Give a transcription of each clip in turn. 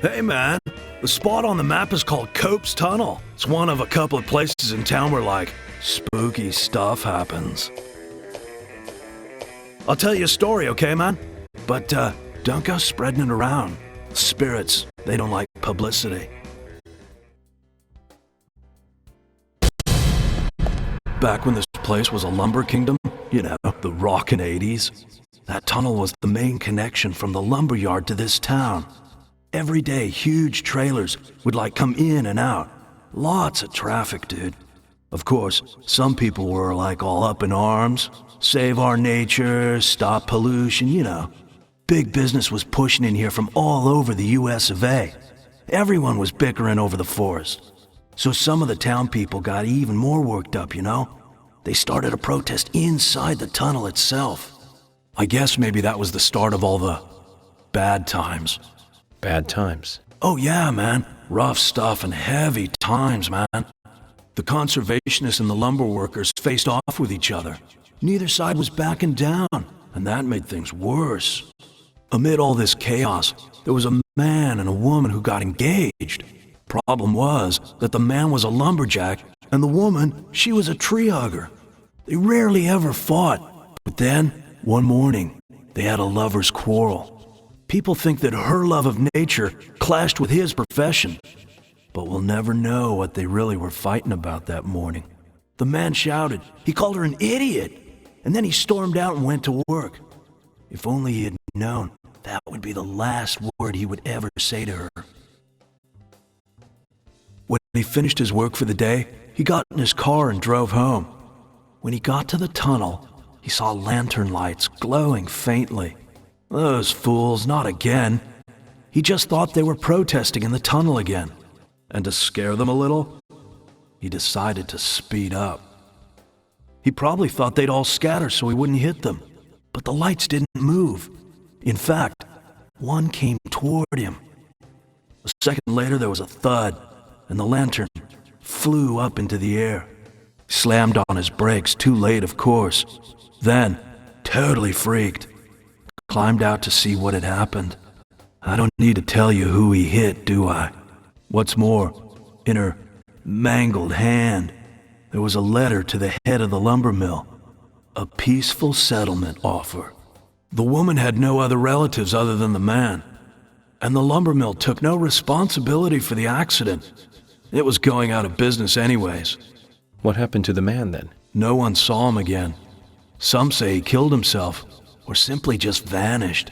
Hey man, the spot on the map is called Cope's Tunnel. It's one of a couple of places in town where, like, spooky stuff happens. I'll tell you a story, okay, man? But, don't go spreading it around. Spirits, they don't like publicity. Back when this place was a lumber kingdom, you know, the rockin' 80s, that tunnel was the main connection from the lumber yard to this town. Every day, huge trailers would come in and out. Lots of traffic, dude. Of course, some people were all up in arms. Save our nature, stop pollution, you know. Big business was pushing in here from all over the US of A. Everyone was bickering over the forest. So some of the town people got even more worked up, you know. They started a protest inside the tunnel itself. I guess maybe that was the start of all the bad times. Bad times? Oh yeah, man. Rough stuff and heavy times, man. The conservationists and the lumber workers faced off with each other. Neither side was backing down, and that made things worse. Amid all this chaos, there was a man and a woman who got engaged. Problem was that the man was a lumberjack, and the woman, she was a tree hugger. They rarely ever fought, but then, one morning, they had a lover's quarrel. People think that her love of nature clashed with his profession, but we'll never know what they really were fighting about that morning. The man shouted, he called her an idiot, and then he stormed out and went to work. If only he had known that would be the last word he would ever say to her. When he finished his work for the day, he got in his car and drove home. When he got to the tunnel, he saw lantern lights glowing faintly. Those fools, not again. He just thought they were protesting in the tunnel again. And to scare them a little, he decided to speed up. He probably thought they'd all scatter so he wouldn't hit them. But the lights didn't move. In fact, one came toward him. A second later, there was a thud, and the lantern flew up into the air. He slammed on his brakes, too late, of course. Then, totally freaked, climbed out to see what had happened. I don't need to tell you who he hit, do I? What's more, in her mangled hand, there was a letter to the head of the lumber mill. A peaceful settlement offer. The woman had no other relatives other than the man, and the lumber mill took no responsibility for the accident. It was going out of business anyways. What happened to the man then? No one saw him again. Some say he killed himself, or simply just vanished.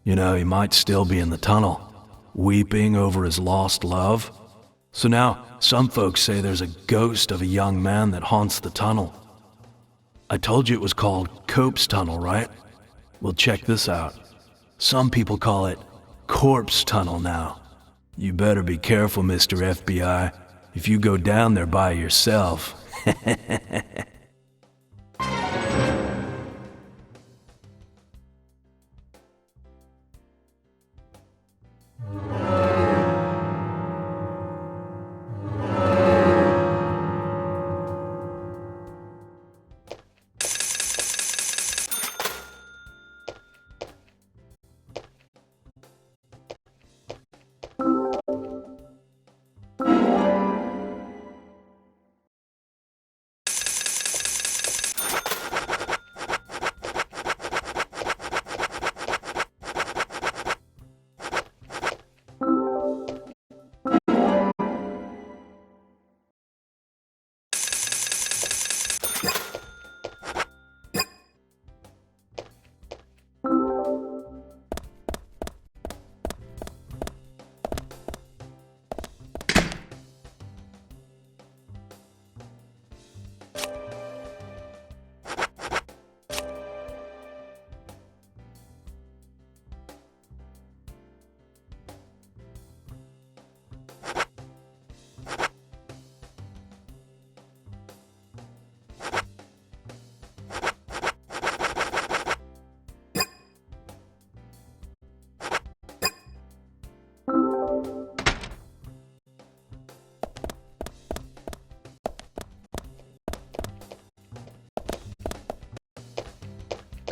You know, he might still be in the tunnel, weeping over his lost love. So now, some folks say there's a ghost of a young man that haunts the tunnel. I told you it was called Cope's Tunnel, right? Well, check this out. Some people call it Corpse Tunnel now. You better be careful, Mr. FBI, if you go down there by yourself.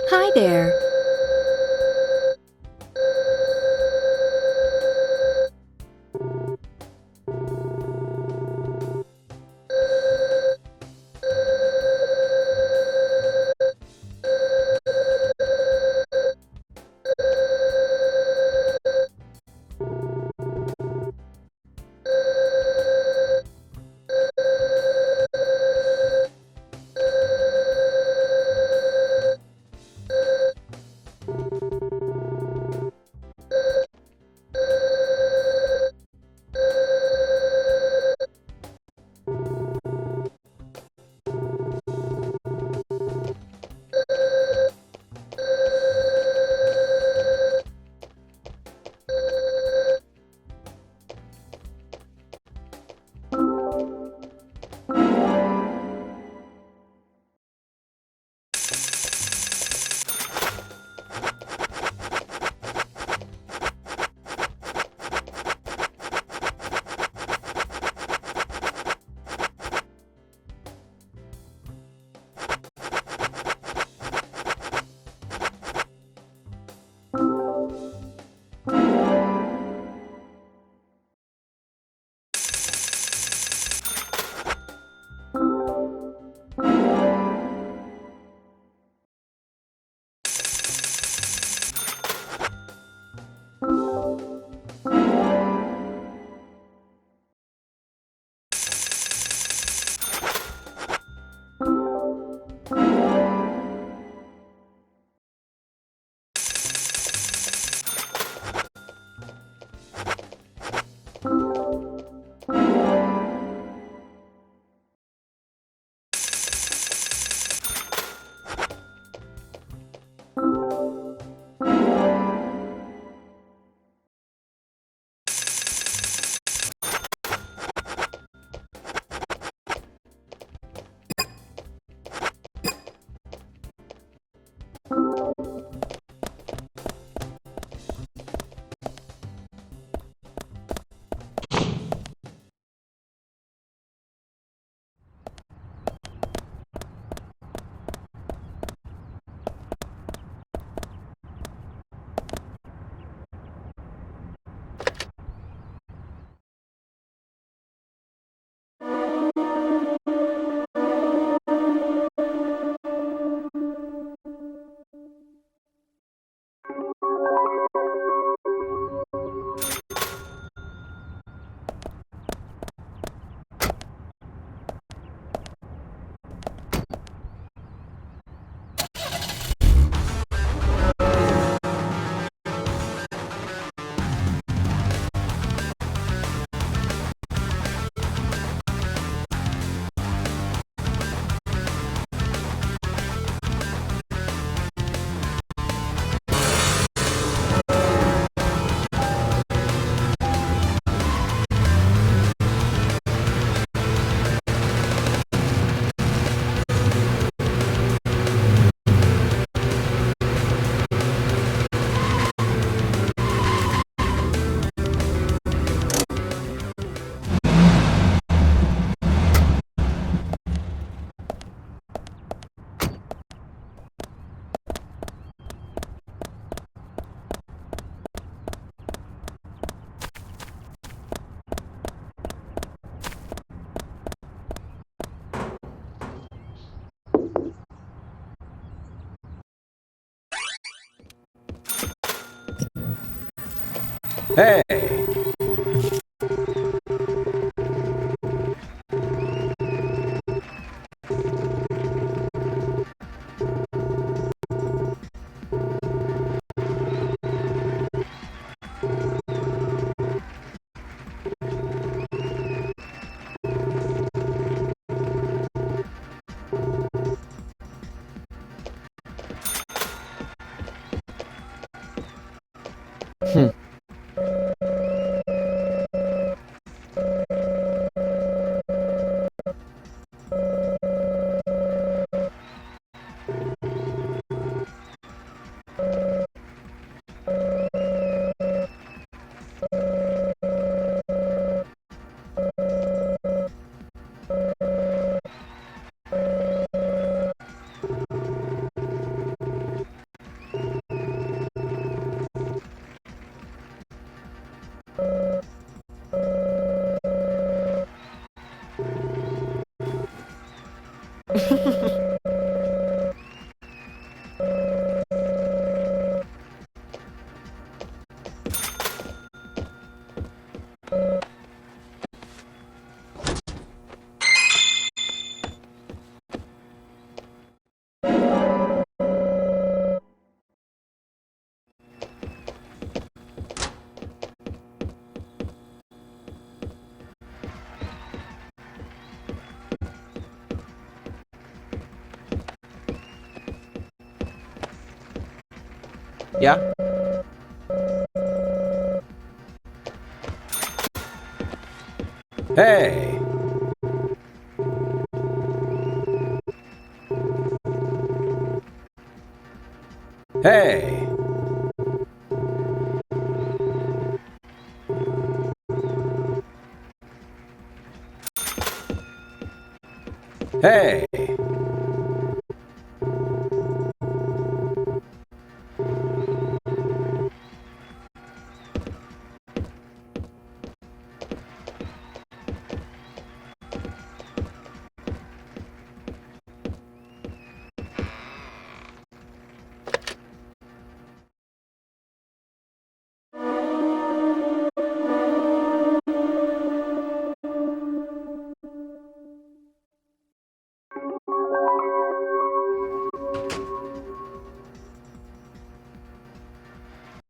Hi there. Hey! Yeah? Hey! Hey! Hey!